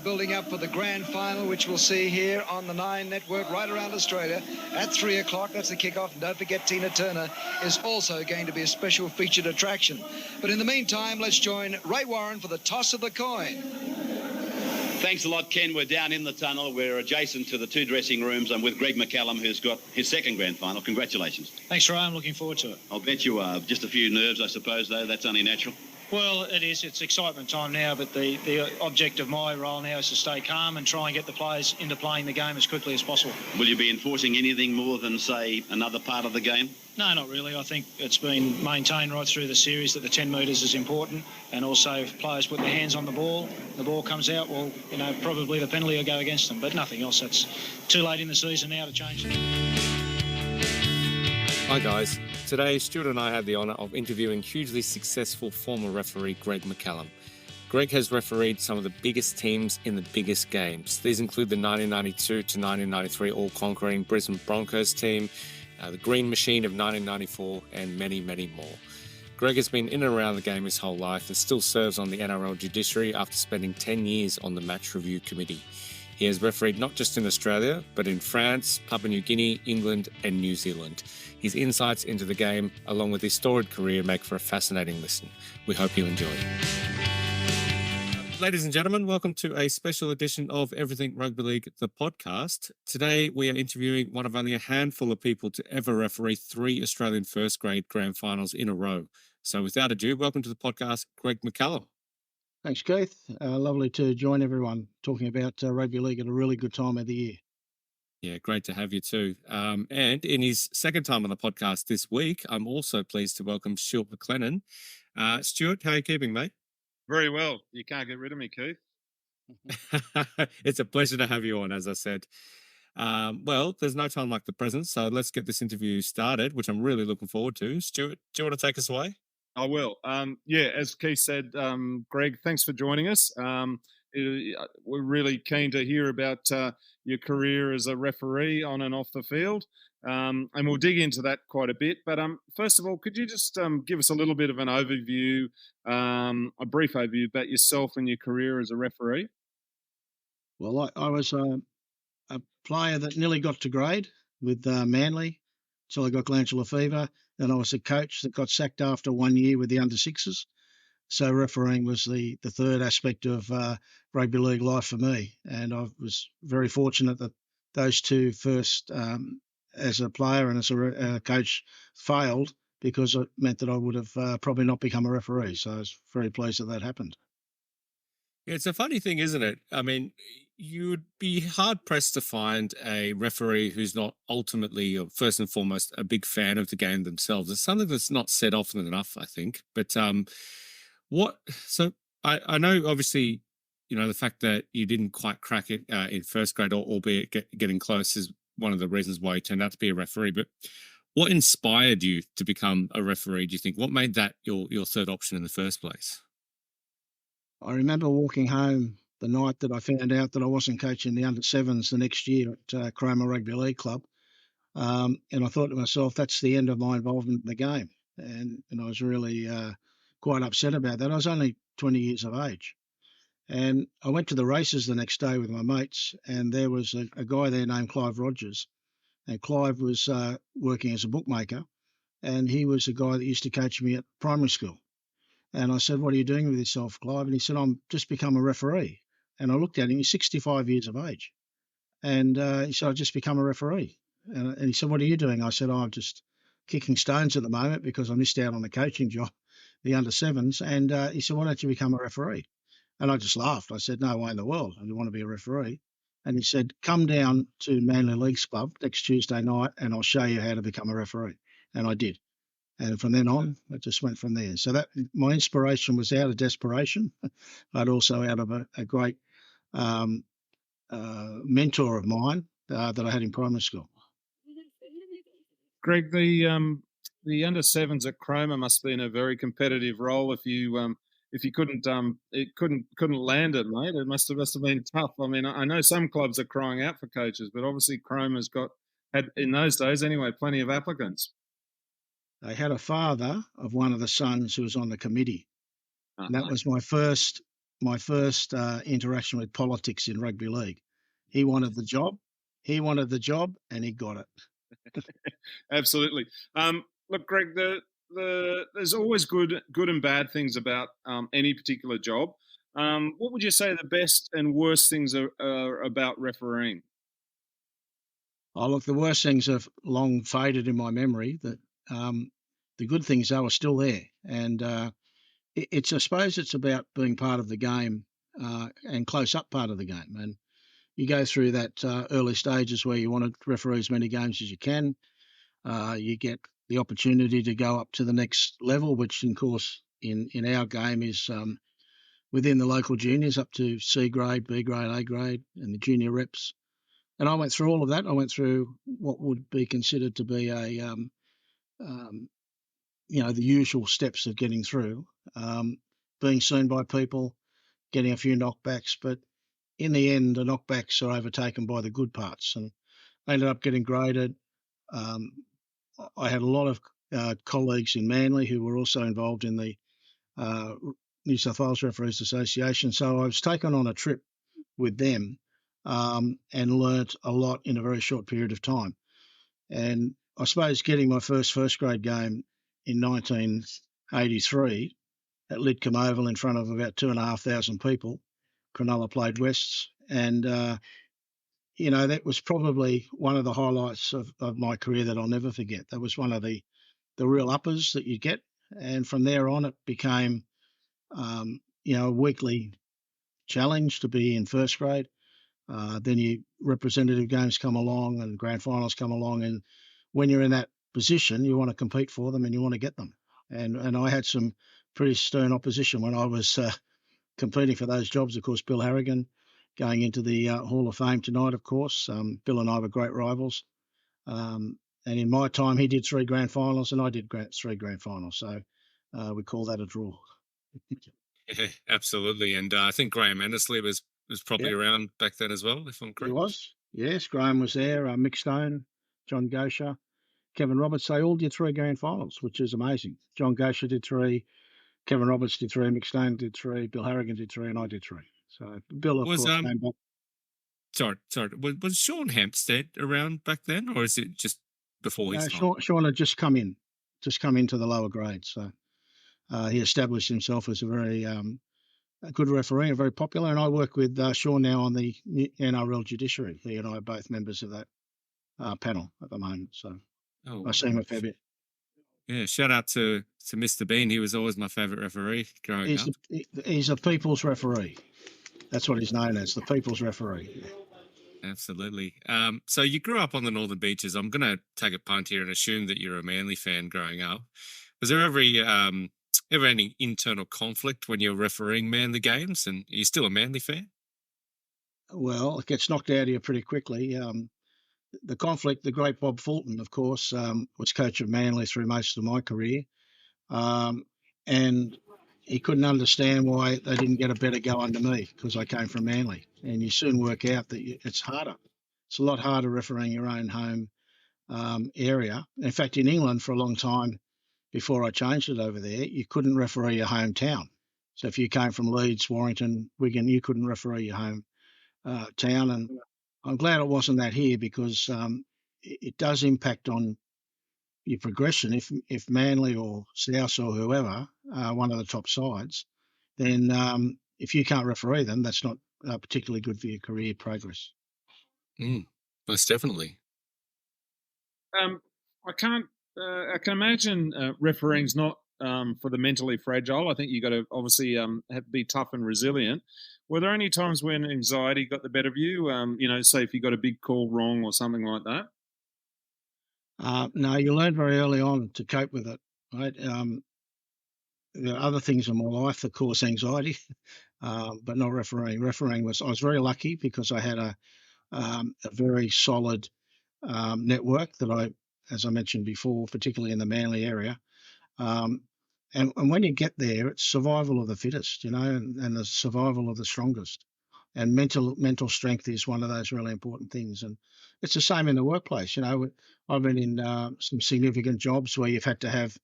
Building up for the grand final, which we'll see here on the Nine Network right around Australia at 3 o'clock. That's the kickoff. And don't forget, Tina Turner is also going to be a special featured attraction. But in the meantime, let's join Ray Warren for the toss of the coin. Thanks a lot, Ken. We're down in the tunnel. We're adjacent to the two dressing rooms. I'm with Greg McCallum, who's got his second grand final. Congratulations. Thanks, Ray. I'm looking forward to it. I'll bet you are. Just a few nerves, I suppose, though. That's only natural. Well, it is. It's excitement time now, but the object of my role now is to stay calm and try and get the players into playing the game as quickly as possible. Will you be enforcing anything more than, say, another part of the game? No, not really. I think it's been maintained right through the series that the 10 metres is important, and also if players put their hands on the ball comes out, well, probably the penalty will go against them, but nothing else. It's too late in the season now to change it. Hi guys, today Stuart and I had the honour of interviewing hugely successful former referee Greg McCallum. Greg has refereed some of the biggest teams in the biggest games. These include the 1992 to 1993 all-conquering Brisbane Broncos team, the Green Machine of 1994 and many, many more. Greg has been in and around the game his whole life and still serves on the NRL Judiciary after spending 10 years on the Match Review Committee. He has refereed not just in Australia, but in France, Papua New Guinea, England and New Zealand. His insights into the game, along with his storied career, make for a fascinating listen. We hope you enjoy. Ladies and gentlemen, welcome to a special edition of Everything Rugby League, the podcast. Today, we are interviewing one of only a handful of people to ever referee 3 Australian first grade grand finals in a row. So without ado, welcome to the podcast, Greg McCallum. Thanks, Keith. Lovely to join everyone talking about rugby league at a really good time of the year. Yeah, great to have you too. And in his second time on the podcast this week, I'm also pleased to welcome Stuart McLennan. Stuart, how are you keeping, mate? Very well. You can't get rid of me, Keith. It's a pleasure to have you on, as I said. Well, there's no time like the present, so let's get this interview started, which I'm really looking forward to. Stuart, do you want to take us away? I will. As Keith said, Greg, thanks for joining us. We're really keen to hear about your career as a referee on and off the field, and we'll dig into that quite a bit. But first of all, could you just give us a little bit of an overview, a brief overview about yourself and your career as a referee? Well, I was a player that nearly got to grade with Manly until I got glandular fever. Then I was a coach that got sacked after 1 year with the under-6s. So refereeing was the third aspect of rugby league life for me. And I was very fortunate that those two first, as a player and as a coach, failed because it meant that I would have probably not become a referee. So I was very pleased that happened. Yeah, it's a funny thing, isn't it? I mean, you'd be hard-pressed to find a referee who's not ultimately, or first and foremost, a big fan of the game themselves. It's something that's not said often enough, I think. But I know, obviously, the fact that you didn't quite crack it in first grade, albeit getting close, is one of the reasons why you turned out to be a referee. But what inspired you to become a referee, do you think? What made that your third option in the first place? I remember walking home the night that I found out that I wasn't coaching the under-7s the next year at Cromer Rugby League Club. And I thought to myself, that's the end of my involvement in the game. And I was really quite upset about that. I was only 20 years of age. And I went to the races the next day with my mates, and there was a guy there named Clive Rogers. And Clive was working as a bookmaker, and he was a guy that used to coach me at primary school. And I said, what are you doing with yourself, Clive? And he said, I'm just become a referee. And I looked at him, he's 65 years of age. And he said, I've just become a referee. And he said, what are you doing? I said, I'm just kicking stones at the moment because I missed out on the coaching job, the under-7s. And he said, why don't you become a referee? And I just laughed. I said, no way in the world. I want to be a referee. And he said, come down to Manly Leagues Club next Tuesday night and I'll show you how to become a referee. And I did. And from then on, it just went from there. So that my inspiration was out of desperation, but also out of a great mentor of mine that I had in primary school. Greg, the under-7s at Cromer must have been a very competitive role. If you couldn't land it, mate, it must have been tough. I mean, I know some clubs are crying out for coaches, but obviously Cromer's had in those days anyway plenty of applicants. They had a father of one of the sons who was on the committee. And that was my first my first interaction with politics in rugby league. He wanted the job, and he got it. Absolutely. Look, Greg, there's always good and bad things about any particular job. What would you say the best and worst things are about refereeing? Oh, look, the worst things have long faded in my memory. The good things, though, are still there. And I suppose it's about being part of the game and close-up part of the game. And you go through that early stages where you want to referee as many games as you can. You get the opportunity to go up to the next level, which, of course, in our game is within the local juniors up to C grade, B grade, A grade, and the junior reps. And I went through all of that. I went through what would be considered to be the usual steps of getting through, being seen by people, getting a few knockbacks. But in the end, the knockbacks are overtaken by the good parts. And I ended up getting graded. I had a lot of colleagues in Manly who were also involved in the New South Wales Referees Association. So I was taken on a trip with them and learnt a lot in a very short period of time. And I suppose getting my first grade game in 1983 at Lidcombe Oval in front of about 2,500 people, Cronulla played Wests, and that was probably one of the highlights of my career that I'll never forget. That was one of the real uppers that you get, and from there on it became a weekly challenge to be in first grade. Then representative games come along and grand finals come along, and when you're in that position, you want to compete for them and you want to get them. And I had some pretty stern opposition when I was competing for those jobs. Of course, Bill Harrigan going into the Hall of Fame tonight, of course. Bill and I were great rivals. And in my time, he did 3 grand finals and I did 3 grand finals. So we call that a draw. Yeah, absolutely. And I think Graham Annesley was probably around back then as well, if I'm correct. He was. Yes, Graham was there. Mick Stone, John Gosher, Kevin Roberts, they all did 3 grand finals, which is amazing. John Gosher did 3, Kevin Roberts did 3, Mick Stone did 3, Bill Harrigan did 3, and I did 3. So Bill, of course, came back. Sorry. Was Sean Hampstead around back then, or is it just before his time? Sean had just come into the lower grades. So he established himself as a very good referee and very popular. And I work with Sean now on the NRL Judiciary. He and I are both members of that panel at the moment. So I see him a fair bit. Yeah, shout out to Mr. Bean. He was always my favourite referee growing up. He's a people's referee. That's what he's known as, the people's referee. Yeah. Absolutely. So you grew up on the Northern Beaches. I'm going to take a punt here and assume that you're a Manly fan growing up. Was there ever any internal conflict when you're refereeing Manly games, and are you still a Manly fan? Well, it gets knocked out of you pretty quickly. The conflict, the great Bob Fulton, of course, was coach of Manly through most of my career. And he couldn't understand why they didn't get a better go under me because I came from Manly. And you soon work out that it's harder. It's a lot harder refereeing your own home area. In fact, in England for a long time, before I changed it over there, you couldn't referee your hometown. So if you came from Leeds, Warrington, Wigan, you couldn't referee your home town. And I'm glad it wasn't that here because it does impact on your progression. If Manly or South or whoever are one of the top sides, then if you can't referee them, that's not particularly good for your career progress. Most definitely. I can imagine refereeing's not for the mentally fragile. I think you got to obviously have to be tough and resilient. Were there any times when anxiety got the better of you? Say if you got a big call wrong or something like that. No, you learn very early on to cope with it, right? There are other things in my life that cause anxiety, but not refereeing. I was very lucky because I had a very solid network that as I mentioned before, particularly in the Manly area. And when you get there, it's survival of the fittest, and the survival of the strongest. And mental strength is one of those really important things. And it's the same in the workplace. I've been in some significant jobs where you've had to have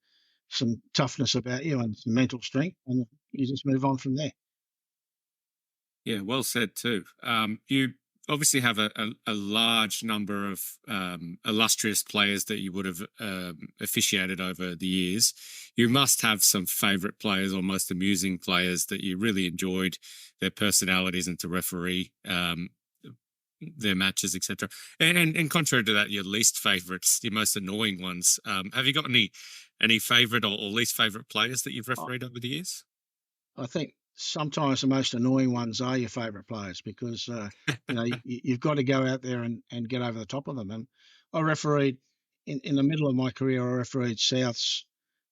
some toughness about you and some mental strength, and you just move on from there. Yeah, well said too. You obviously have a large number of illustrious players that you would have officiated over the years. You must have some favourite players or most amusing players that you really enjoyed their personalities and to referee their matches, etc. And contrary to that, your least favourites, your most annoying ones. Have you got any favourite or least favourite players that you've refereed over the years? I think sometimes the most annoying ones are your favourite players because, you've got to go out there and get over the top of them. And I refereed, in the middle of my career, I refereed Souths,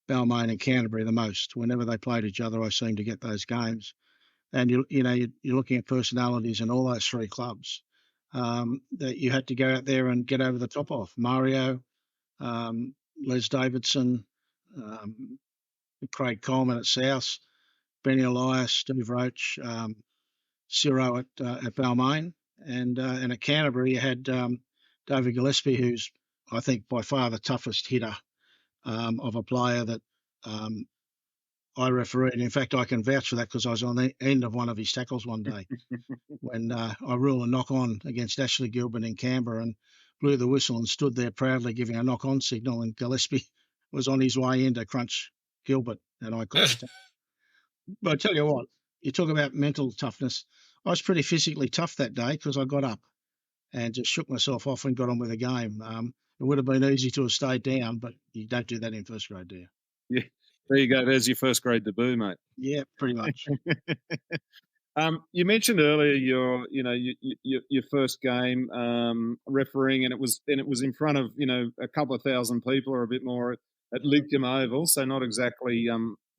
Balmain and Canterbury the most. Whenever they played each other, I seemed to get those games. And, you're looking at personalities in all those three clubs that you had to go out there and get over the top of. Mario, Les Davidson, Craig Coleman at Souths, Benny Elias, Steve Roach, Ciro at Balmain, and at Canterbury you had David Gillespie, who's I think by far the toughest hitter of a player that I refereed. In fact, I can vouch for that because I was on the end of one of his tackles one day when I ruled a knock-on against Ashley Gilbert in Canberra and blew the whistle and stood there proudly giving a knock-on signal, and Gillespie was on his way in to crunch Gilbert, and I got But I tell you what, you talk about mental toughness. I was pretty physically tough that day because I got up and just shook myself off and got on with the game. It would have been easy to have stayed down, but you don't do that in first grade, do you? Yeah, there you go. There's your first grade debut, mate. Yeah, pretty much. You mentioned earlier your first game refereeing, and it was in front of a couple of thousand people or a bit more at Lidcombe Oval, so not exactly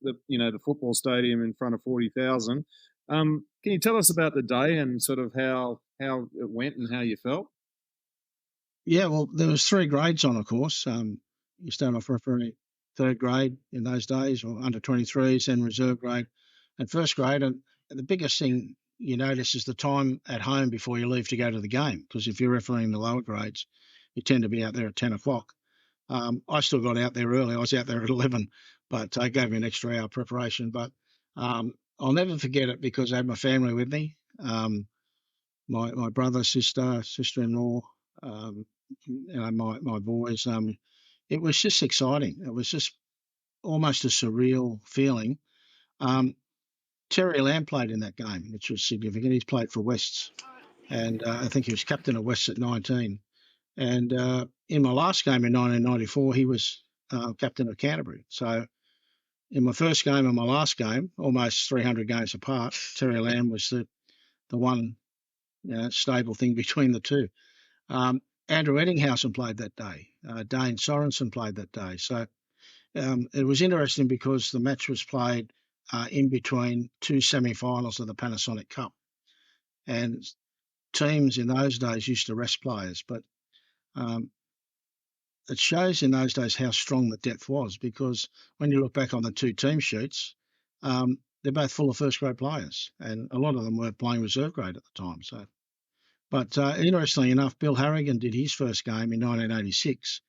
the football stadium in front of 40,000. Can you tell us about the day and sort of how it went and how you felt? Yeah, well, there was 3 grades on, of course. You start off refereeing third grade in those days, or under 23s, then reserve grade, and first grade. And the biggest thing you notice is the time at home before you leave to go to the game, because if you're refereeing the lower grades, you tend to be out there at 10 o'clock. I still got out there early. I was out there at 11, but they gave me an extra hour preparation. But I'll never forget it because I had my family with me, my brother, sister-in-law, my boys. It was just exciting. It was just almost a surreal feeling. Terry Lamb played in that game, which was significant. He's played for Wests, and I think he was captain of Wests at 19. And in my last game in 1994, he was captain of Canterbury. So in my first game and my last game, almost 300 games apart, Terry Lamb was the one stable thing between the two. Andrew Eddinghausen played that day. Dane Sorensen played that day. So it was interesting because the match was played in between 2 semi-finals of the Panasonic Cup. And teams in those days used to rest players, but it shows in those days how strong the depth was, because when you look back on the 2 team sheets, they're both full of first grade players, and a lot of them were playing reserve grade at the time. So, but interestingly enough, Bill Harrigan did his first game in 1986,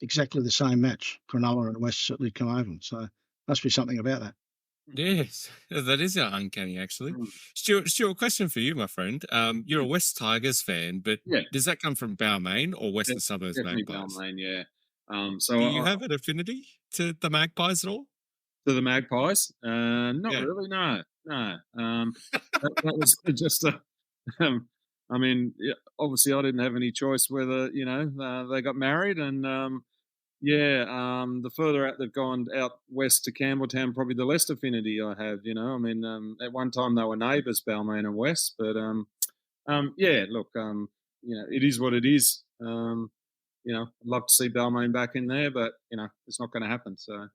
exactly the same match, Cronulla and Wests at Lidcombe Oval. So must be something about that. Yes, that is uncanny, actually. Stuart, question for you, my friend. You're a West Tigers fan, but does that come from Balmain or Western Suburbs Definitely Magpies? Balmain, yeah. Do you have an affinity to the Magpies at all? To the Magpies? Not Yeah. really, no. That was just a... I mean, obviously I didn't have any choice whether, they got married, and the further out they've gone out west to Campbelltown, probably the less affinity I have. I mean, at one time they were neighbours, Balmain and West, but look, it is what it is. I'd love to see Balmain back in there, but it's not going to happen. So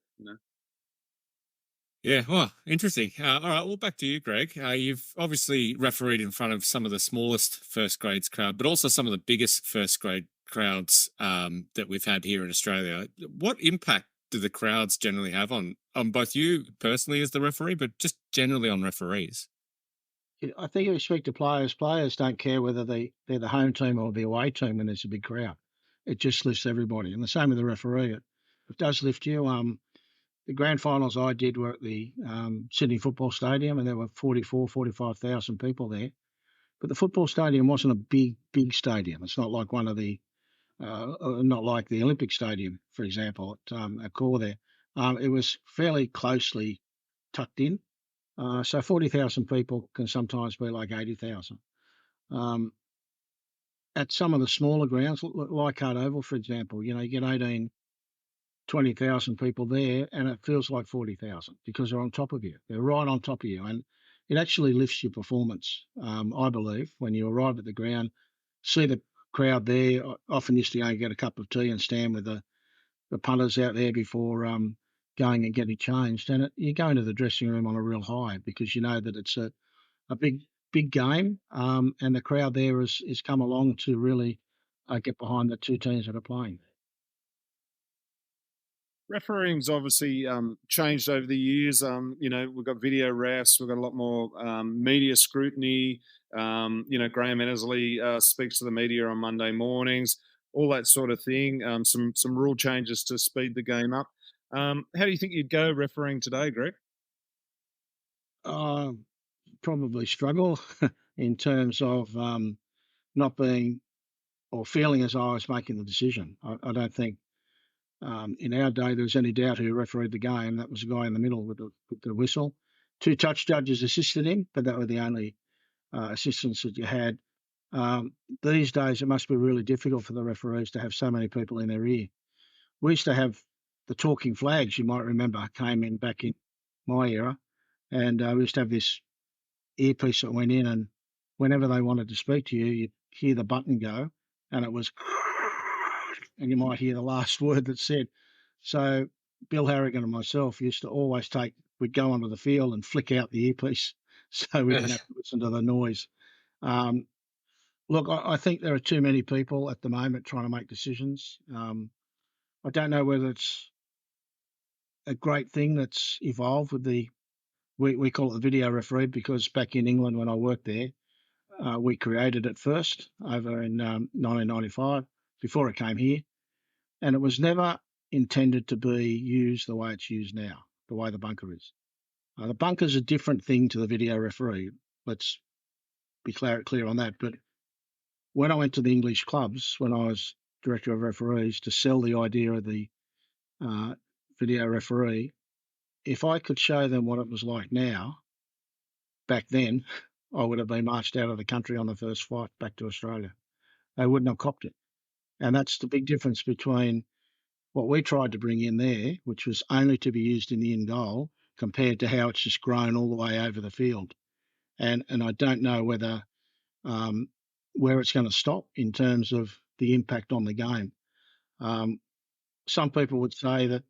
Yeah, well, interesting. All right, well, back to you, Greg. You've obviously refereed in front of some of the smallest first grades crowd, but also some of the biggest first grade crowds that we've had here in Australia. What impact do the crowds generally have on both you personally as the referee, but just generally on referees? I think if you speak to players don't care whether they're the home team or the away team when there's a big crowd. It just lifts everybody. And the same with the referee. It does lift you. The grand finals I did were at the Sydney Football Stadium, and there were 44,000, 45,000 people there. But the football stadium wasn't a big stadium. It's not like one of the, not like the Olympic Stadium, for example, at Core there. It was fairly closely tucked in. So 40,000 people can sometimes be like 80,000. At some of the smaller grounds, like Hart Oval, for example, you get 18, 20,000 people there, and it feels like 40,000 because they're on top of you. They're right on top of you, and it actually lifts your performance, I believe, when you arrive at the ground, see the crowd there. I often used to go and get a cup of tea and stand with the punters out there before going and getting changed, and you go into the dressing room on a real high because you know that it's a big game, and the crowd there has come along to really get behind the two teams that are playing. Refereeing's obviously changed over the years. We've got video refs, we've got a lot more media scrutiny. Graham Annesley speaks to the media on Monday mornings, all that sort of thing. Some rule changes to speed the game up. How do you think you'd go refereeing today, Greg? Probably struggle in terms of not being or feeling as I was making the decision. I don't think in our day there was any doubt who refereed the game. That was the guy in the middle with the whistle. 2 touch judges assisted him, but that were the only assistants that you had. These days it must be really difficult for the referees to have so many people in their ear. We used to have the talking flags, you might remember, came in back in my era, and we used to have this earpiece that went in, and whenever they wanted to speak to you, you'd hear the button go, and it was, and you might hear the last word that's said. So Bill Harrigan and myself used to always we'd go onto the field and flick out the earpiece so we didn't have to listen to the noise. Look, I think there are too many people at the moment trying to make decisions. I don't know whether it's a great thing that's evolved with we call it the video referee because back in England when I worked there, we created it first over in 1995 before it came here, and it was never intended to be used the way it's used now, the way the bunker is. The bunker's a different thing to the video referee. Let's be clear on that. But when I went to the English clubs, when I was director of referees, to sell the idea of the video referee, if I could show them what it was like now, back then, I would have been marched out of the country on the first flight back to Australia. They wouldn't have copped it. And that's the big difference between what we tried to bring in there, which was only to be used in the in goal, compared to how it's just grown all the way over the field. And I don't know whether where it's going to stop in terms of the impact on the game. Some people would say that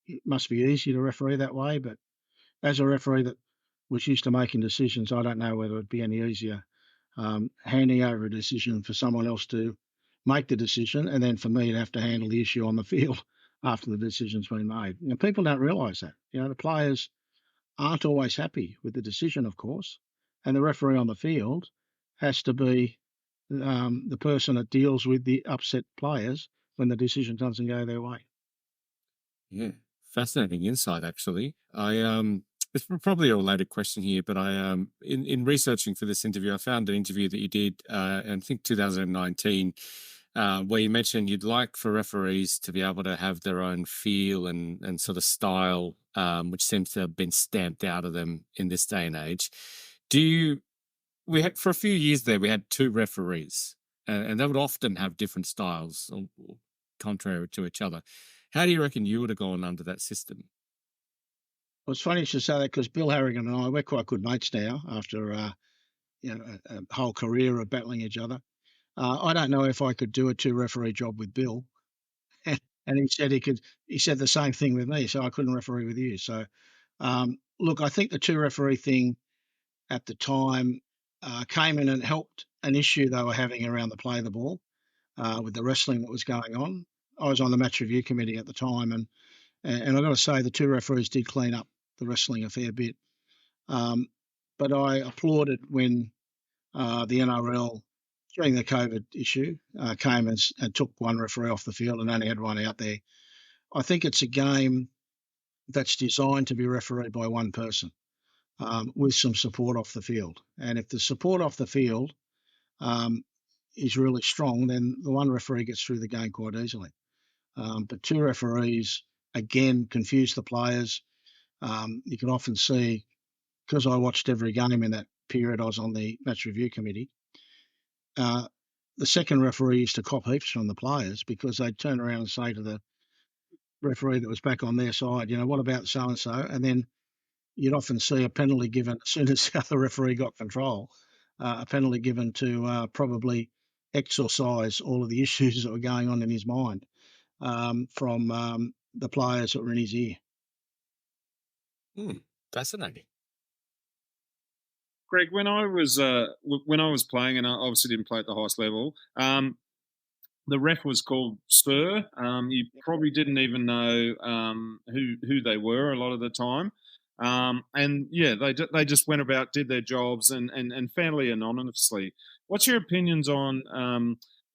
it must be easy to referee that way, but as a referee that was used to making decisions, I don't know whether it'd be any easier handing over a decision for someone else to make the decision and then for me to have to handle the issue on the field after the decision's been made. People don't realise that. The players aren't always happy with the decision, of course, and the referee on the field has to be the person that deals with the upset players when the decision doesn't go their way. Yeah, fascinating insight, actually. It's probably a related question here, but in researching for this interview, I found an interview that you did, I think 2019, where you mentioned you'd like for referees to be able to have their own feel and sort of style, which seems to have been stamped out of them in this day and age. For a few years there, we had 2 referees, and they would often have different styles, or contrary to each other. How do you reckon you would have gone under that system? Well, it's funny you should say that because Bill Harrigan and I, we're quite good mates now after a whole career of battling each other. I don't know if I could do a 2-referee job with Bill, and he said he could. He said the same thing with me, so I couldn't referee with you. So, look, I think the 2-referee thing at the time came in and helped an issue they were having around the play of the ball with the wrestling that was going on. I was on the match review committee at the time, and I've got to say the 2 referees did clean up the wrestling a fair bit. But I applauded when the NRL, during the COVID issue, came and took 1 referee off the field and only had 1 out there. I think it's a game that's designed to be refereed by 1 person with some support off the field. And if the support off the field is really strong, then the one referee gets through the game quite easily. But two referees, again, confuse the players. You can often see, because I watched every game in that period I was on the match review committee, the second referee used to cop heaps from the players because they'd turn around and say to the referee that was back on their side, what about so-and-so? And then you'd often see a penalty given as soon as the other referee got control, a penalty given to probably exorcise all of the issues that were going on in his mind from the players that were in his ear. Fascinating. Greg, when I was playing, and I obviously didn't play at the highest level, the ref was called Sir. You probably didn't even know who they were a lot of the time, and yeah, they just went about, did their jobs, and fairly anonymously. What's your opinions on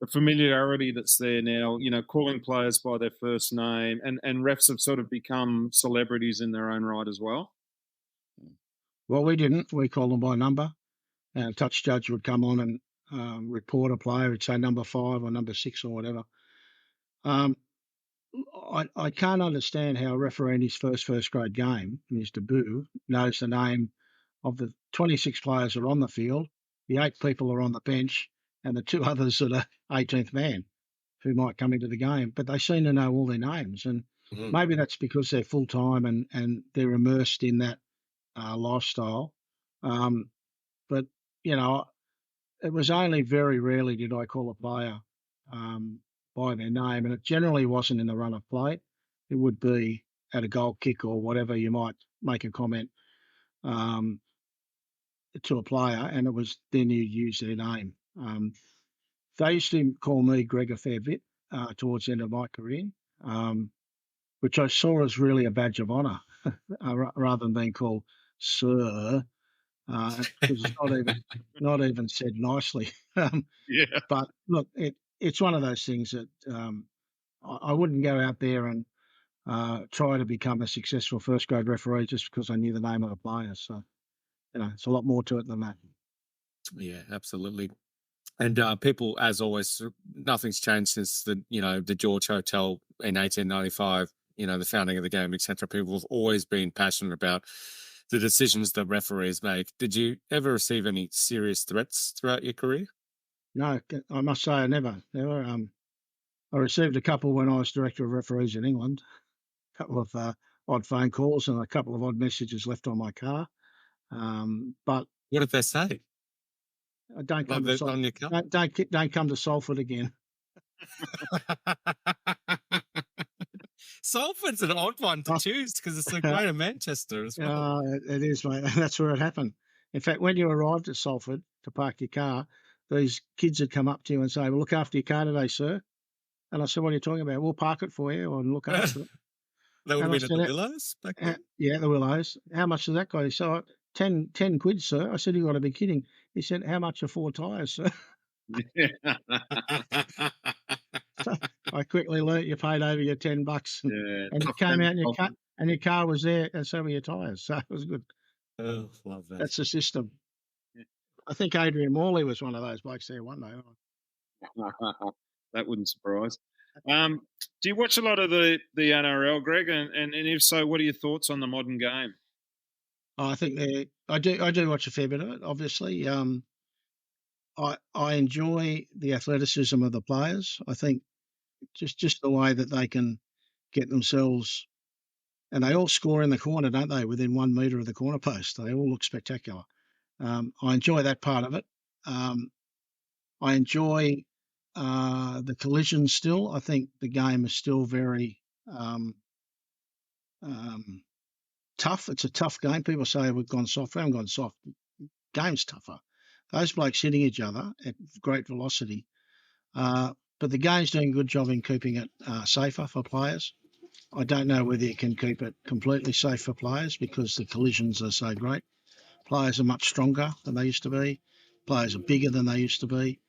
the familiarity that's there now? Calling players by their first name, and refs have sort of become celebrities in their own right as well. Well, we didn't. We called them by number. And a touch judge would come on and report a player. He'd say number 5 or number 6 or whatever. I can't understand how a referee in his first grade game, in his debut, knows the name of the 26 players that are on the field, the 8 people are on the bench, and the 2 others that are 18th man who might come into the game. But they seem to know all their names. And maybe that's because they're full-time and they're immersed in that lifestyle. But, it was only very rarely did I call a player by their name, and it generally wasn't in the run of play. It would be at a goal kick or whatever. You might make a comment to a player, and it was then you use their name. They used to call me Greg a fair bit towards the end of my career, which I saw as really a badge of honour rather than being called Sir. Because it's not even said nicely. Yeah. But look, it's one of those things that I wouldn't go out there and try to become a successful first grade referee just because I knew the name of the players. So, it's a lot more to it than that. Yeah, absolutely. And people, as always, nothing's changed since the George Hotel in 1895. The founding of the game, etc. People have always been passionate about the decisions that referees make. Did you ever receive any serious threats throughout your career? No, I must say I never. I received a couple when I was director of referees in England, a couple of odd phone calls and a couple of odd messages left on my car. But what did they say? Don't come to Salford. Don't come to Salford again. Salford's an odd one to choose because it's the Greater Manchester as well. It is, mate. That's where it happened. In fact, when you arrived at Salford to park your car, these kids would come up to you and say, "Well, look after your car today, sir." And I said, "What are you talking about?" "We'll park it for you and look after it." That would have been at the Willows back then? Yeah, the Willows. "How much does that cost?" He said, 10 quid, sir. I said, "You've got to be kidding." He said, "How much are 4 tyres, sir?" So I quickly learnt you paid over your $10, and you came out and your car was there, and so were your tyres. So it was good. Oh, love that. That's the system. Yeah. I think Adrian Morley was one of those blokes there one day. That wouldn't surprise. Do you watch a lot of the NRL, Greg? And if so, what are your thoughts on the modern game? I think I do watch a fair bit of it. Obviously, I enjoy the athleticism of the players. I think just the way that they can get themselves, and they all score in the corner, don't they? Within 1 metre of the corner post, they all look spectacular. I enjoy that part of it. I enjoy the collision still. I think the game is still very tough. It's a tough game. People say we've gone soft. We haven't gone soft. Game's tougher. Those blokes hitting each other at great velocity. But the game's doing a good job in keeping it safer for players. I don't know whether you can keep it completely safe for players because the collisions are so great. Players are much stronger than they used to be. Players are bigger than they used to be.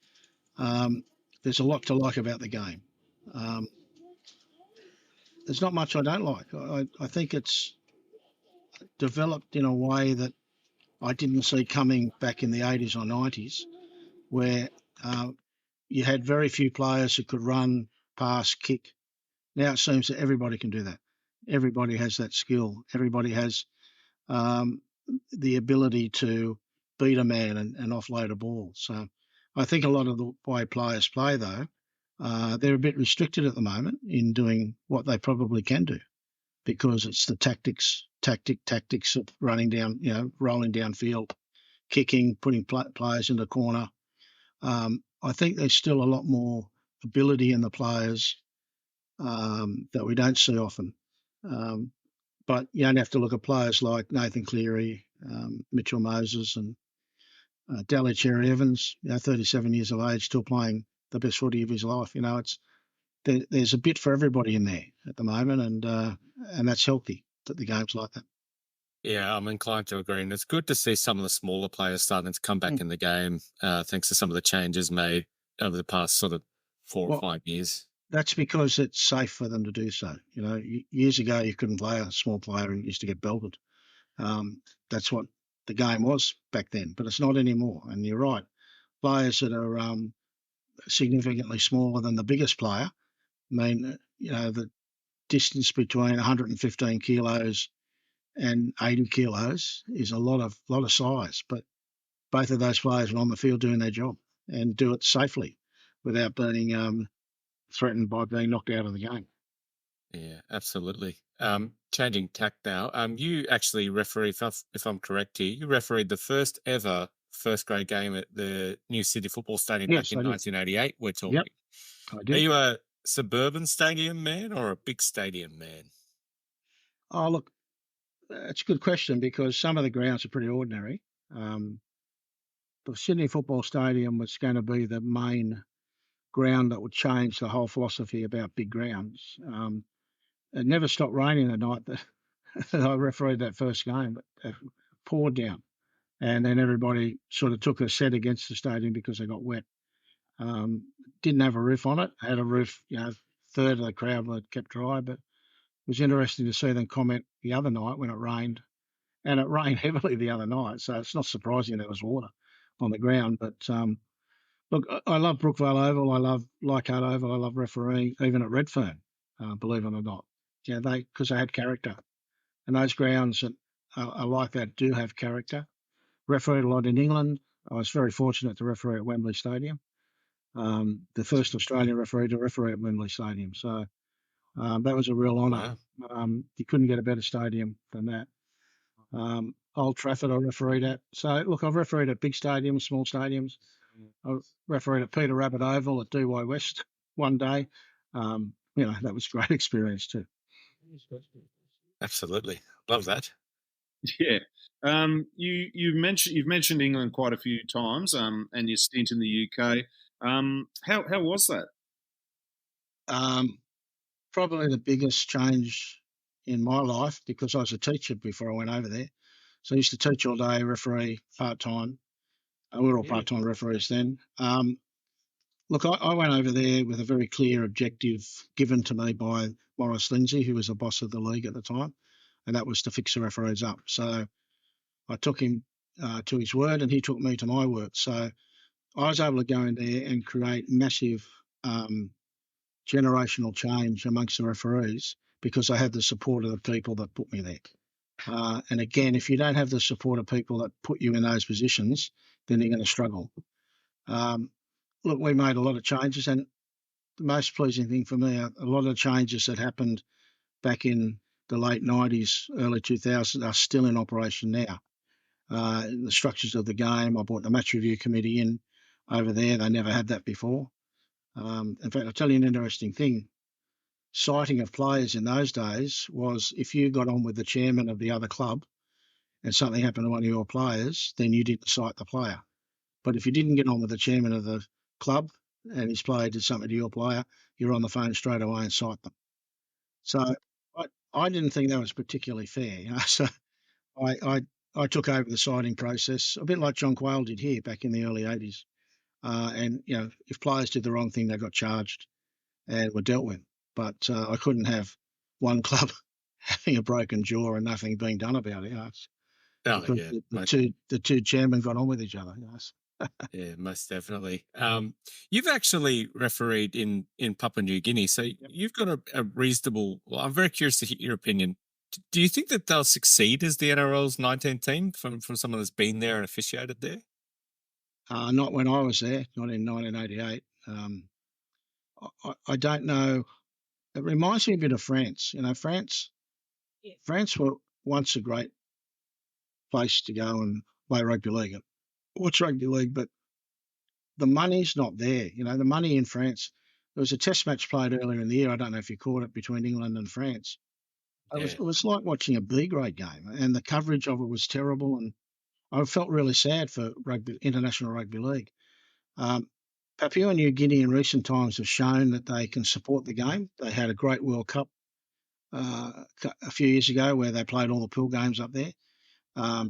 There's a lot to like about the game. There's not much I don't like. I think it's developed in a way that I didn't see coming back in the 80s or 90s, where you had very few players who could run, pass, kick. Now it seems that everybody can do that. Everybody has that skill. Everybody has the ability to beat a man and offload a ball. So I think a lot of the way players play, though, they're a bit restricted at the moment in doing what they probably can do, because it's the tactics of running down, rolling downfield, kicking, putting players in the corner. I think there's still a lot more ability in the players that we don't see often. But you don't have to look at players like Nathan Cleary, Mitchell Moses, and Daly Cherry Evans, 37 years of age, still playing the best footy of his life. There's a bit for everybody in there at the moment, and that's healthy that the game's like that. Yeah, I'm inclined to agree. And it's good to see some of the smaller players starting to come back in the game, thanks to some of the changes made over the past sort of 4 or 5 years. That's because it's safe for them to do so. Years ago, you couldn't play a small player and used to get belted. That's what the game was back then, but it's not anymore. And you're right. Players that are significantly smaller than the biggest player, the distance between 115 kilos and 80 kilos is a lot of size. But both of those players are on the field doing their job and do it safely without being threatened by being knocked out of the game. Yeah, absolutely. Changing tack now. You actually refereed, if I'm correct here, you refereed the first ever first grade game at the New City Football Stadium back in 1988. We're talking. Yep, I did. Are you a suburban stadium man or a big stadium man? Oh, look, that's a good question, because some of the grounds are pretty ordinary. The Sydney Football Stadium was going to be the main ground that would change the whole philosophy about big grounds. It never stopped raining the night that I refereed that first game, but it poured down. And then everybody sort of took a set against the stadium because they got wet. Didn't have a roof on it. Had a roof, third of the crowd were kept dry, but it was interesting to see them comment the other night when it rained. And it rained heavily the other night, so it's not surprising there was water on the ground. But look, I love Brookvale Oval. I love Leichhardt Oval. I love refereeing, even at Redfern, believe it or not. Because they had character. And those grounds that are like that do have character. Refereed a lot in England. I was very fortunate to referee at Wembley Stadium. The first Australian referee to referee at Wembley Stadium. So that was a real honour. Wow. You couldn't get a better stadium than that. Old Trafford I refereed at. So, look, I've refereed at big stadiums, small stadiums. I refereed at Peter Rabbit Oval at DY West one day. That was a great experience too. Absolutely. Love that. Yeah. You've mentioned England quite a few times, and your stint in the UK. How was that? Probably the biggest change in my life, because I was a teacher before I went over there. So I used to teach all day, referee part-time. We were all part-time referees then. Look, I went over there with a very clear objective given to me by Maurice Lindsay, who was the boss of the league at the time, and that was to fix the referees up. So I took him to his word, and he took me to my word. So I was able to go in there and create massive generational change amongst the referees, because I had the support of the people that put me there. And again, if you don't have the support of people that put you in those positions, then you're going to struggle. Look, we made a lot of changes, and the most pleasing thing for me, a lot of changes that happened back in the late 90s, early 2000s are still in operation now. The structures of the game, I brought the match review committee in over there. They never had that before. In fact, I'll tell you an interesting thing. Citing of players in those days was, if you got on with the chairman of the other club and something happened to one of your players, then you didn't cite the player. But if you didn't get on with the chairman of the club and his player did something to your player, you're on the phone straight away and cite them. So I didn't think that was particularly fair. So I took over the citing process, a bit like John Quayle did here back in the early 80s. And, if players did the wrong thing, they got charged and were dealt with. But I couldn't have one club having a broken jaw and nothing being done about it. The two chairmen got on with each other. Yeah, most definitely. You've actually refereed in Papua New Guinea, so you've got a reasonable. Well, I'm very curious to hear your opinion. Do you think that they'll succeed as the NRL's 19 team from someone that's been there and officiated there? Not when I was there, not in 1988. I don't know. It reminds me a bit of France. You know, France were once a great place to go and play rugby league. Watch rugby league, but the money's not there. You know, the money in France. There was a test match played earlier in the year. I don't know if you caught it between England and France. Yeah. It was like watching a B grade game, and the coverage of it was terrible. And I felt really sad for international rugby league. Um, Papua New Guinea in recent times have shown that they can support the game. They had a great World Cup a few years ago where they played all the pool games up there.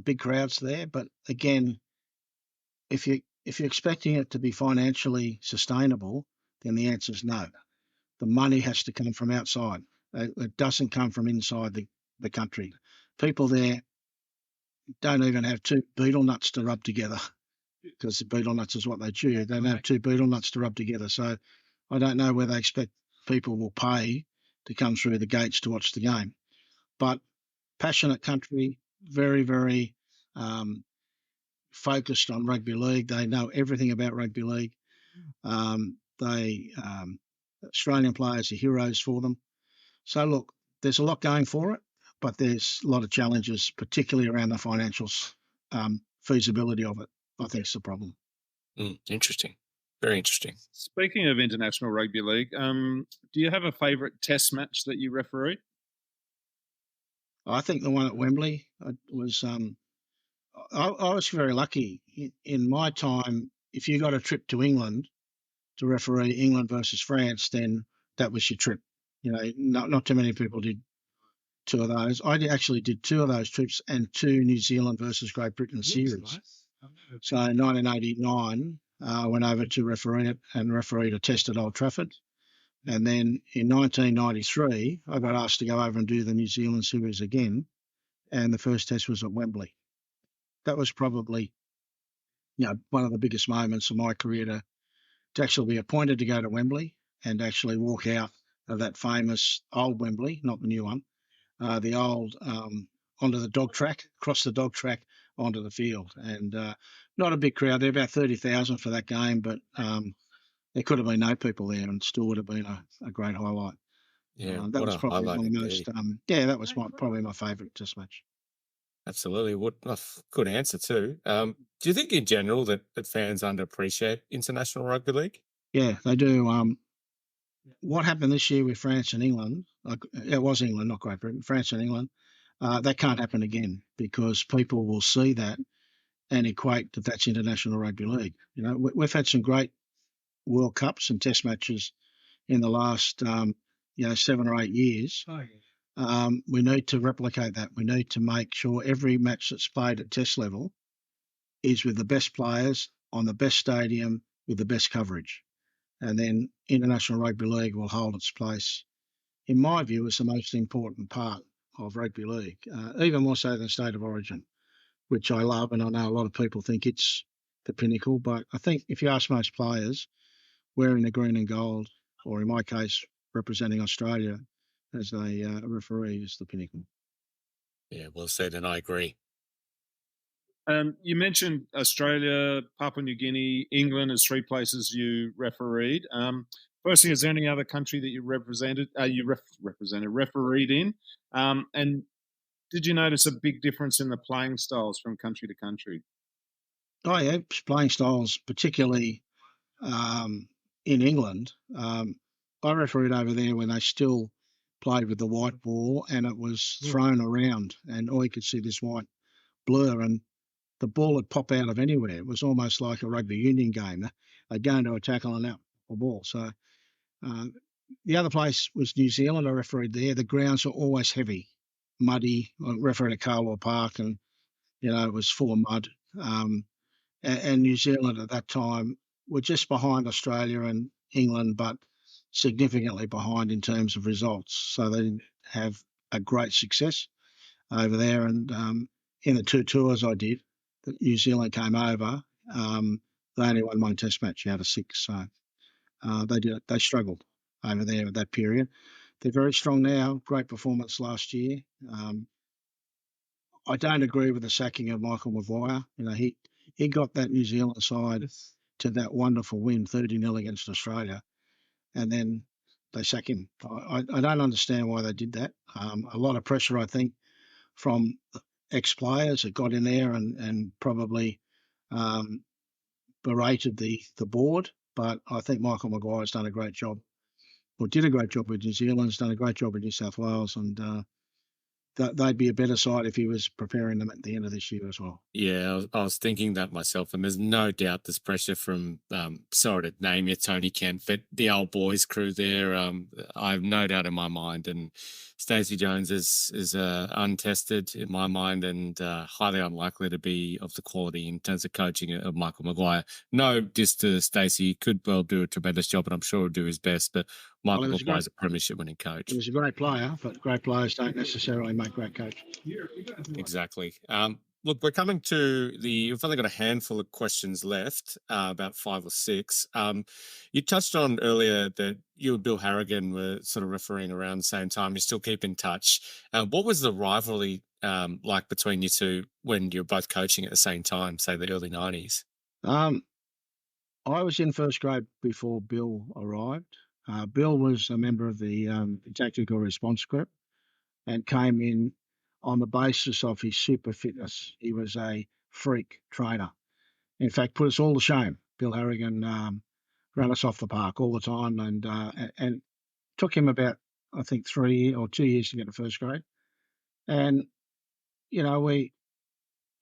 Big crowds there, but again, if you're expecting it to be financially sustainable, then the answer is no. The money has to come from outside. It doesn't come from inside the country. People there don't even have two betel nuts to rub together because the betel nuts is what they chew. They don't have two betel nuts to rub together. So I don't know where they expect people will pay to come through the gates to watch the game. But passionate country, very, very focused on rugby league. They know everything about rugby league. Australian players are heroes for them. So look, there's a lot going for it, but there's a lot of challenges, particularly around the financial feasibility of it. I think it's the problem. Interesting. Very interesting. Speaking of international rugby league, do you have a favourite test match that you referee? I think the one at Wembley was. I was very lucky in my time. If you got a trip to England to referee England versus France, then that was your trip. You know, not too many people did two of those. I actually did two of those trips and two New Zealand versus Great Britain series. So in 1989, I went over to referee it and refereed a test at Old Trafford. And then in 1993, I got asked to go over and do the New Zealand series again. And the first test was at Wembley. That was probably, one of the biggest moments of my career to actually be appointed to go to Wembley and actually walk out of that famous old Wembley, not the new one, the old onto the dog track, across the dog track onto the field. And not a big crowd there, about 30,000 for that game, but there could have been no people there and still would have been a great highlight. Yeah, that what was a probably highlight my most, that was probably my favourite test match. Absolutely. What a good answer too. Do you think in general that fans underappreciate international rugby league? Yeah, they do. What happened this year with France and England, it was England, not Great Britain, France and England, that can't happen again because people will see that and equate that that's international rugby league. You know, we've had some great World Cups and Test matches in the last, 7 or 8 years. We need to replicate that. We need to make sure every match that's played at Test level is with the best players on the best stadium with the best coverage. And then international rugby league will hold its place, in my view, as the most important part of rugby league, even more so than State of Origin, which I love, and I know a lot of people think it's the pinnacle. But I think if you ask most players, wearing the green and gold, or in my case, representing Australia as a referee, is the pinnacle. Yeah, well said, and I agree. You mentioned Australia, Papua New Guinea, England as three places you refereed. Firstly, is there any other country that you represented? Refereed in? And did you notice a big difference in the playing styles from country to country? Oh yeah, playing styles, particularly in England. I refereed over there when they still played with the white ball and it was thrown around, and all you could see this white blur, and the ball would pop out of anywhere. It was almost like a rugby union game. They'd go into a tackle and out the ball. So the other place was New Zealand. I refereed there. The grounds were always heavy, muddy. I refereed at Carwell Park, and it was full of mud. And New Zealand at that time were just behind Australia and England, but significantly behind in terms of results. So they didn't have a great success over there. And in the two tours I did, that New Zealand came over, they only won one Test match out of 6. So they struggled over there at that period. They're very strong now. Great performance last year. I don't agree with the sacking of Michael Maguire. He got that New Zealand side to that wonderful win, 30-0 against Australia, and then they sack him. I don't understand why they did that. A lot of pressure, I think, from ex-players that got in there and probably berated the board. But I think Michael Maguire's done a great job, or did a great job with New Zealand, has done a great job with New South Wales, and they'd be a better side if he was preparing them at the end of this year as well. Yeah, I was thinking that myself, and there's no doubt there's pressure from, sorry to name you, Tony Kent, but the old boys crew there. I have no doubt in my mind, and Stacey Jones is untested in my mind, and highly unlikely to be of the quality in terms of coaching of Michael Maguire. No diss to Stacey, he could well do a tremendous job, and I'm sure he'll do his best, but Michael Maguire's a premiership winning coach. He was a great player, but great players don't necessarily make great coaches. Exactly. Look, we're coming to we've only got a handful of questions left, about 5 or 6. You touched on earlier that you and Bill Harrigan were sort of refereeing around the same time. You still keep in touch. What was the rivalry like between you two when you were both coaching at the same time, say the early 90s? I was in first grade before Bill arrived. Bill was a member of the tactical response group and came in on the basis of his super fitness. He was a freak trainer. In fact, put us all to shame. Bill Harrigan ran us off the park all the time, and took him about, I think, 3 or 2 years to get to first grade. And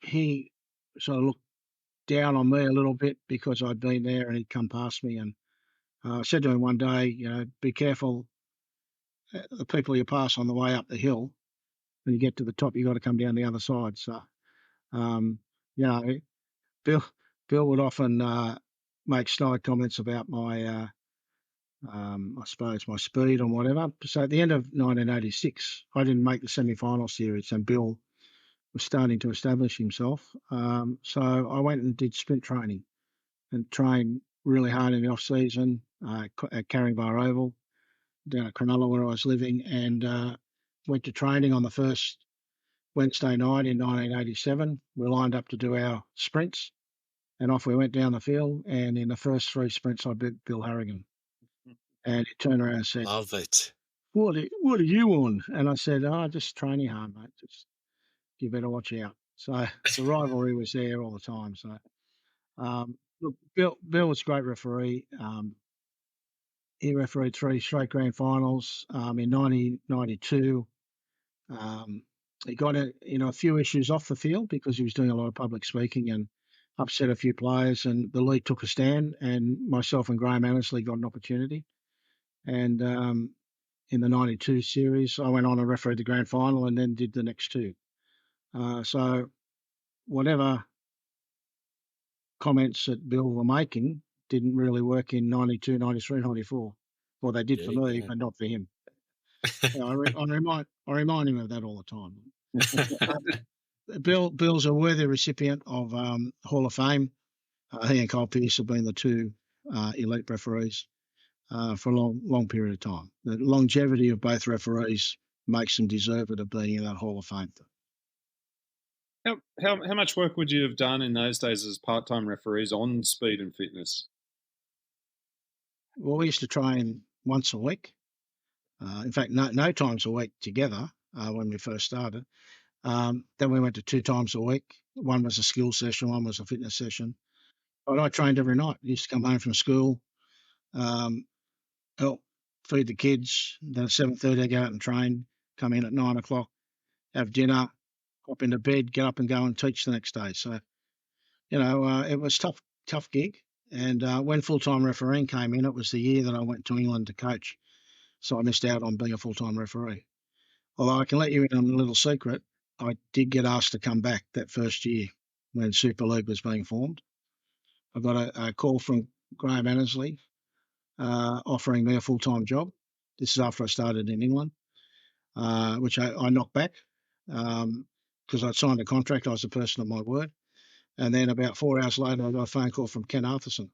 he sort of looked down on me a little bit because I'd been there and he'd come past me. And I said to him one day, be careful, the people you pass on the way up the hill. When you get to the top, you got to come down the other side. So, Bill would often make snide comments about my, I suppose, my speed or whatever. So at the end of 1986, I didn't make the semi-final series, and Bill was starting to establish himself. So I went and did sprint training and trained really hard in the off-season at Caringbah Oval, down at Cronulla where I was living, and went to training on the first Wednesday night in 1987. We lined up to do our sprints, and off we went down the field. And in the first 3 sprints, I beat Bill Harrigan. And he turned around and said, "Love it. What are you on?" And I said, just training hard, mate. Just you better watch out. So the rivalry was there all the time. So look, Bill was a great referee. He refereed 3 straight grand finals in 1992. He got a few issues off the field because he was doing a lot of public speaking and upset a few players, and the league took a stand, and myself and Graham Annesley got an opportunity. And in the 92 series, I went on and refereed the grand final and then did the next 2. So whatever comments that Bill were making didn't really work in 92, 93, 94. Well, they did for me, but not for him. I remind him of that all the time. Bill's a worthy recipient of Hall of Fame. He and Cole Pearce have been the 2 elite referees for a long period of time. The longevity of both referees makes them deserving of being in that Hall of Fame. How much work would you have done in those days as part-time referees on speed and fitness? Well, we used to train once a week. In fact, no times a week together when we first started. Then we went to 2 times a week. One was a skill session, one was a fitness session. But I trained every night. I used to come home from school, help feed the kids. Then at 7:30, I go out and train, come in at 9 o'clock, have dinner, hop into bed, get up and go and teach the next day. So, it was tough gig. And when full-time refereeing came in, it was the year that I went to England to coach. So I missed out on being a full-time referee. Although I can let you in on a little secret, I did get asked to come back that first year when Super League was being formed. I got a call from Graham Annesley offering me a full-time job. This is after I started in England, which I knocked back because I'd signed a contract. I was a person of my word. And then about 4 hours later, I got a phone call from Ken Arthurson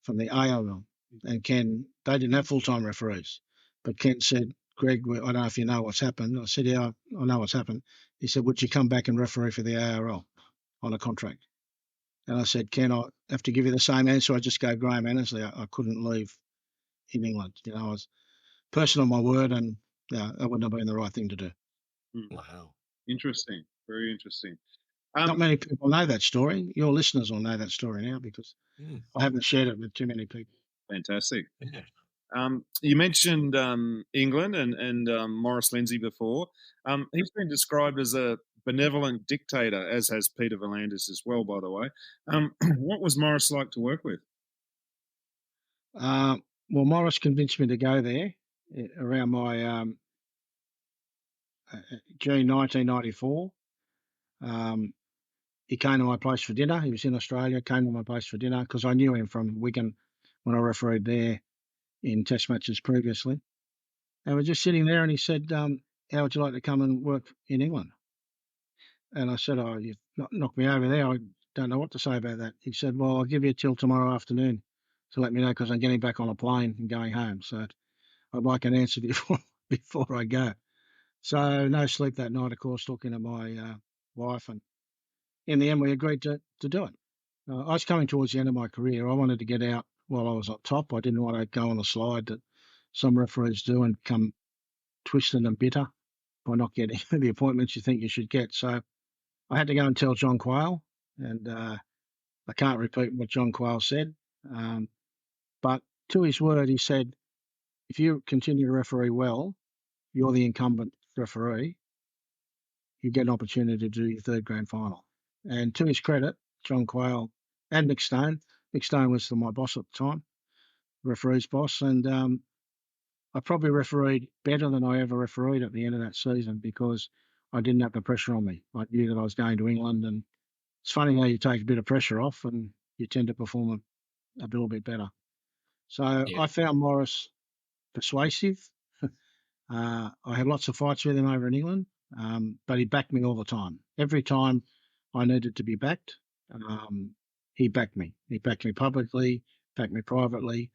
from the ARL. And Ken, they didn't have full-time referees. But Ken said, Greg, I don't know if you know what's happened. I said, yeah, I know what's happened. He said, would you come back and referee for the ARL on a contract? And I said, Ken, I have to give you the same answer I just gave Graham Annesley. I couldn't leave in England. I was a person of my word, and that wouldn't have been the right thing to do. Wow. Interesting. Very interesting. Not many people know that story. Your listeners will know that story now because I haven't shared it with too many people. Fantastic. Yeah. You mentioned England and Maurice Lindsay before. He's been described as a benevolent dictator, as has Peter V'landys as well, by the way. What was Maurice like to work with? Well, Maurice convinced me to go there around my June 1994. He came to my place for dinner. He was in Australia, came to my place for dinner because I knew him from Wigan when I refereed there in test matches previously. And we're just sitting there and he said, how would you like to come and work in England? And I said, oh, you've knocked me over there. I don't know what to say about that. He said, well, I'll give you till tomorrow afternoon to let me know because I'm getting back on a plane and going home. So I'd like an answer before I go. So no sleep that night, of course, talking to my wife. And in the end, we agreed to do it. I was coming towards the end of my career. I wanted to get out while I was up top. I didn't want to go on the slide that some referees do and come twisted and bitter by not getting the appointments you think you should get. So I had to go and tell John Quayle, and I can't repeat what John Quayle said. But to his word, he said, if you continue to referee well, you're the incumbent referee, you get an opportunity to do your third grand final. And to his credit, John Quayle and Mick Stone was my boss at the time, referee's boss, and I probably refereed better than I ever refereed at the end of that season because I didn't have the pressure on me. I knew that I was going to England, and it's funny how you take a bit of pressure off and you tend to perform a little bit better. So I found Maurice persuasive. I had lots of fights with him over in England, but he backed me all the time. Every time I needed to be backed, he backed me. He backed me publicly, backed me privately.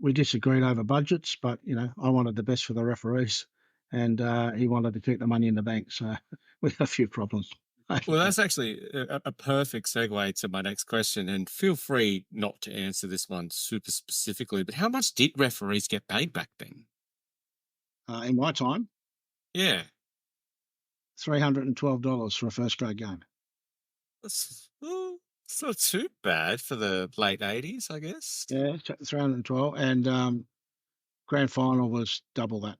We disagreed over budgets, but I wanted the best for the referees, and he wanted to keep the money in the bank. So we had a few problems. Well, that's actually a perfect segue to my next question, and feel free not to answer this one super specifically, but how much did referees get paid back then? In my time? Yeah. $312 for a first grade game. It's not too bad for the late 80s, I guess. Yeah, 312, and grand final was double that.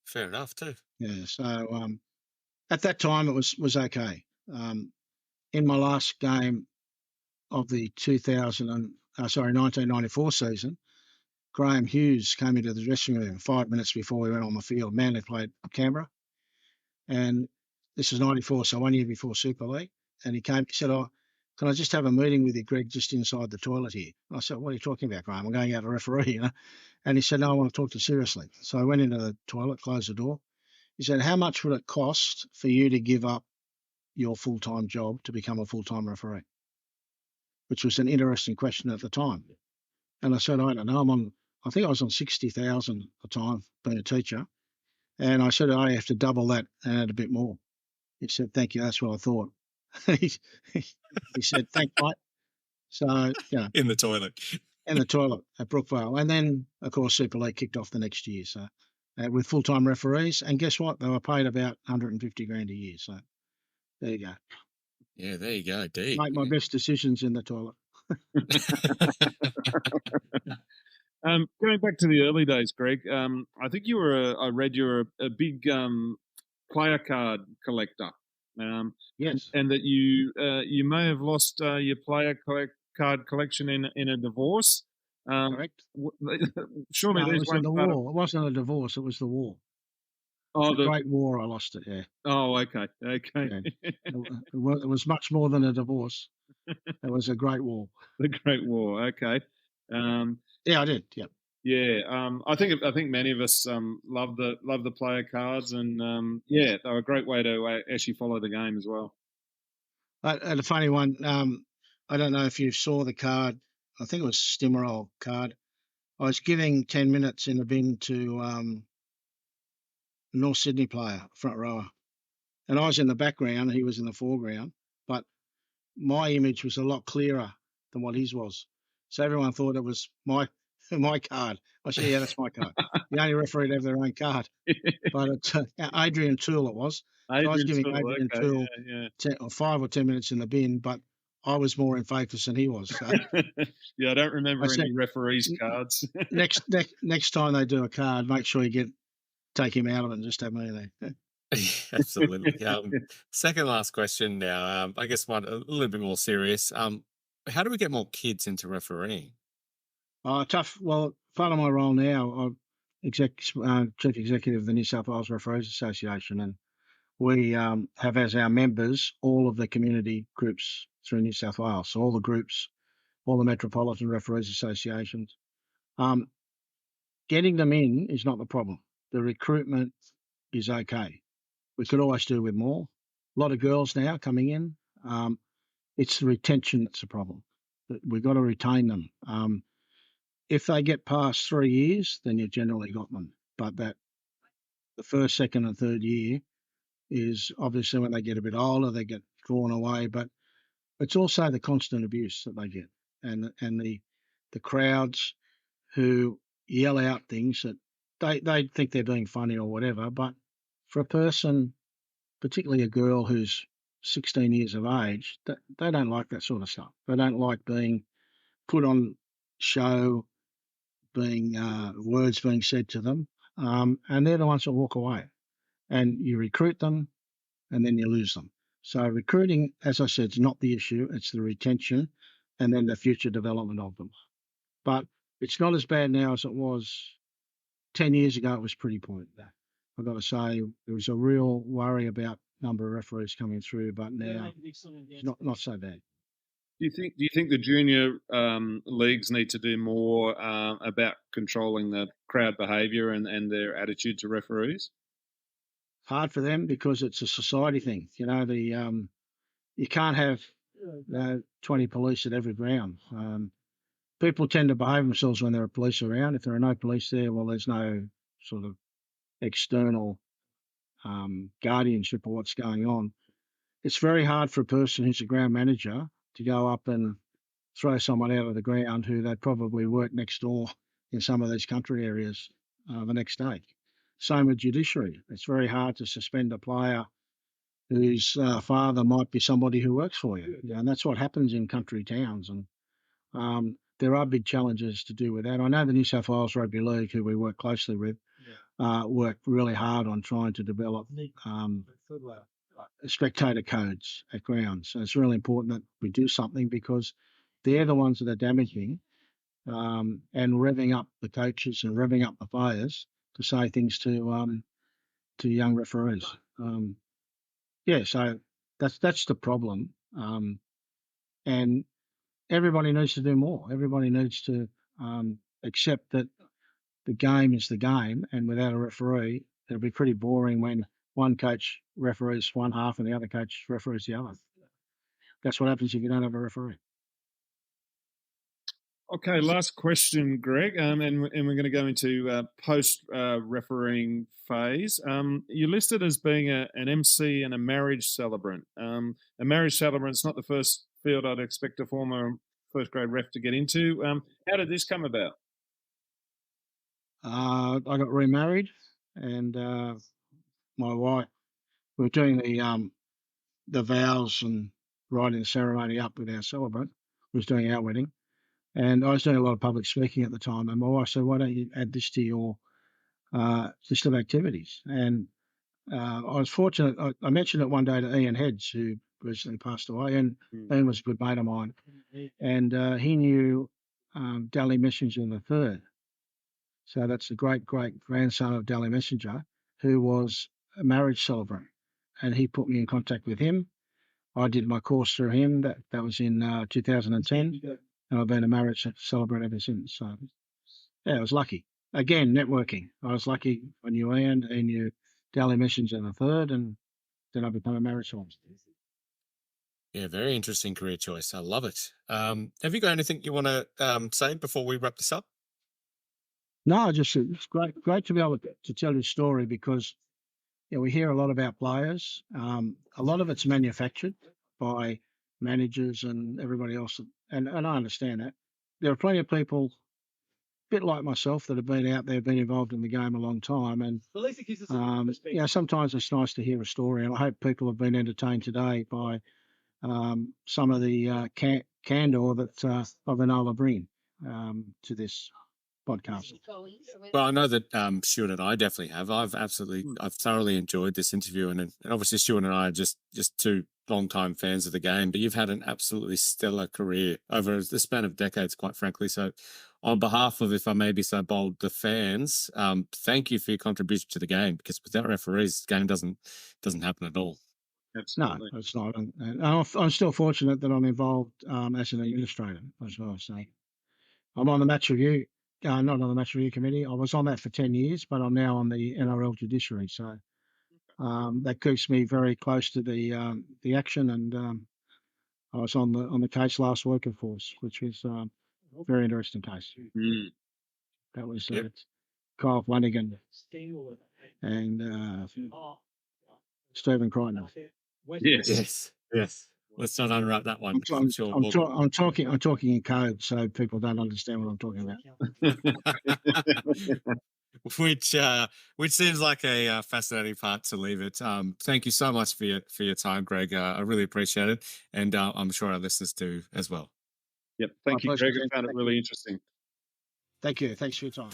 Fair enough too. Yeah, so at that time it was okay. In my last game of the 1994 season, Graham Hughes came into the dressing room 5 minutes before we went on the field. Manly played Canberra, and this is 94, so 1 year before Super League. And he came, he said, oh, can I just have a meeting with you, Greg, just inside the toilet here? I said, what are you talking about, Graham? I'm going out to referee, And he said, no, I want to talk to you seriously. So I went into the toilet, closed the door. He said, how much would it cost for you to give up your full-time job to become a full-time referee? Which was an interesting question at the time. And I said, I don't know, I think I was on 60,000 a time being a teacher. And I said, I have to double that and add a bit more. He said, thank you, that's what I thought. he said, thanks, mate. So, in the toilet. In the toilet at Brookvale. And then, of course, Super League kicked off the next year. So with full-time referees. And guess what? They were paid about 150 grand a year. So there you go. Yeah, there you go. Deep. Make my best decisions in the toilet. Going back to the early days, Greg, I think I read you were a big player card collector. Yes. And that you may have lost your player card collection in a divorce. Correct. Surely no, there's it was in the war. It wasn't a divorce. It was the war. Oh, the Great War. I lost it. Yeah. Oh, okay. Yeah. It was much more than a divorce. It was a Great War. The Great War. Okay. Yeah, I did. Yeah. Yeah, I think many of us love the player cards, and yeah, they're a great way to actually follow the game as well. And a funny one, I don't know if you saw the card. I think it was Stimmerol card. I was giving 10 minutes in the bin to North Sydney player, front rower. And I was in the background, he was in the foreground, but my image was a lot clearer than what his was. So everyone thought it was my card. I said, yeah, that's my card. The only referee to have their own card. But it's Adrian Toole it was. So I was giving Adrian okay, Toole yeah. 5 or 10 minutes in the bin, but I was more in focus than he was. So Yeah, I don't remember said, any referees' cards. next time they do a card, make sure you take him out of it and just have me there. Absolutely. Second last question now. I guess one a little bit more serious. How do we get more kids into refereeing? Tough. Well, part of my role now, I'm chief executive of the New South Wales Referees Association, and we have as our members all of the community groups through New South Wales. So all the groups, all the metropolitan referees associations. Getting them in is not the problem. The recruitment is okay. We could always do with more. A lot of girls now coming in. It's the retention that's the problem. We've got to retain them. If they get past 3 years, then you've generally got them. But the first, second, and third year is obviously when they get a bit older, they get drawn away. But it's also the constant abuse that they get, and the crowds who yell out things that they think they're being funny or whatever. But for a person, particularly a girl who's 16 years of age, they don't like that sort of stuff. They don't like being put on show, being words being said to them, and they're the ones that walk away. And you recruit them, and then you lose them. So recruiting, as I said, is not the issue. It's the retention and then the future development of them. But it's not as bad now as it was 10 years ago. It was pretty poor. I've got to say, there was a real worry about number of referees coming through, but now it's not so bad. Do you think the junior leagues need to do more about controlling the crowd behaviour and their attitude to referees? Hard for them because it's a society thing. You know, you can't have 20 police at every ground. People tend to behave themselves when there are police around. If there are no police there, well, there's no sort of external guardianship of what's going on. It's very hard for a person who's a ground manager to go up and throw someone out of the ground who they'd probably work next door in some of these country areas the next day. Same with judiciary. It's very hard to suspend a player whose father might be somebody who works for you. And that's what happens in country towns. And there are big challenges to do with that. I know the New South Wales Rugby League, who we work closely with, work really hard on trying to develop spectator codes at grounds. And it's really important that we do something because they're the ones that are damaging and revving up the coaches and revving up the players to say things to young referees. So that's the problem. And everybody needs to do more. Everybody needs to accept that the game is the game, and without a referee, it'll be pretty boring when one coach referees one half and the other coach referees the other. That's what happens if you don't have a referee. Okay, last question, Greg, and we're going to go into post refereeing phase. You're listed as being an MC and a marriage celebrant. A marriage celebrant's not the first field I'd expect a former first grade ref to get into. How did this come about? I got remarried, and my wife, we were doing the vows and writing the ceremony up with our celebrant. We was doing our wedding. And I was doing a lot of public speaking at the time. And my wife said, why don't you add this to your list of activities? And I was fortunate. I mentioned it one day to Ian Heads, who recently passed away. And Ian was a good mate of mine. And he knew Dally Messenger III. So that's the great-great-grandson of Dally Messenger, who was a marriage celebrant. And he put me in contact with him. I did my course through him. That was in 2010. And I've been a marriage celebrant ever since. So yeah, I was lucky. Again, networking. I was lucky when you Ian and you daily missions in the third, and then I became a maritime. Yeah, very interesting career choice. I love it. Have you got anything you want to say before we wrap this up? No, it's great to be able to tell your story because we hear a lot about players. A lot of it's manufactured by managers and everybody else, and I understand that. There are plenty of people, a bit like myself, that have been out there, been involved in the game a long time, and sometimes it's nice to hear a story. And I hope people have been entertained today by some of the candor that I've been able to bring to this podcast. Well, I know that Stuart and I definitely have. I've thoroughly enjoyed this interview, and obviously Stuart and I are just two long-time fans of the game. But you've had an absolutely stellar career over the span of decades, quite frankly. So, on behalf of, if I may be so bold, the fans, thank you for your contribution to the game. Because without referees, the game doesn't happen at all. Absolutely. No, it's not. And I'm still fortunate that I'm involved as an administrator as well. So I'm on the match review. Not on the match review committee. I was on that for 10 years, but I'm now on the NRL Judiciary. So that keeps me very close to the action. And I was on the case last week, of course, which was a very interesting case. That was Kyle Flanagan and Stephen Crichton. Yes. Let's not unwrap that one. I'm talking in code, so people don't understand what I'm talking about. Which seems like a fascinating part to leave it. Thank you so much for your time, Greg. I really appreciate it, and I'm sure our listeners do as well. Yep. Thank you, Greg. I found it really interesting. Thank you. Thanks for your time.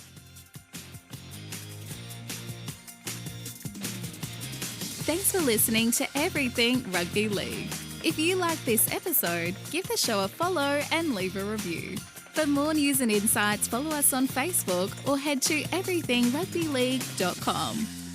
Thanks for listening to Everything Rugby League. If you like this episode, give the show a follow and leave a review. For more news and insights, follow us on Facebook or head to everythingrugbyleague.com.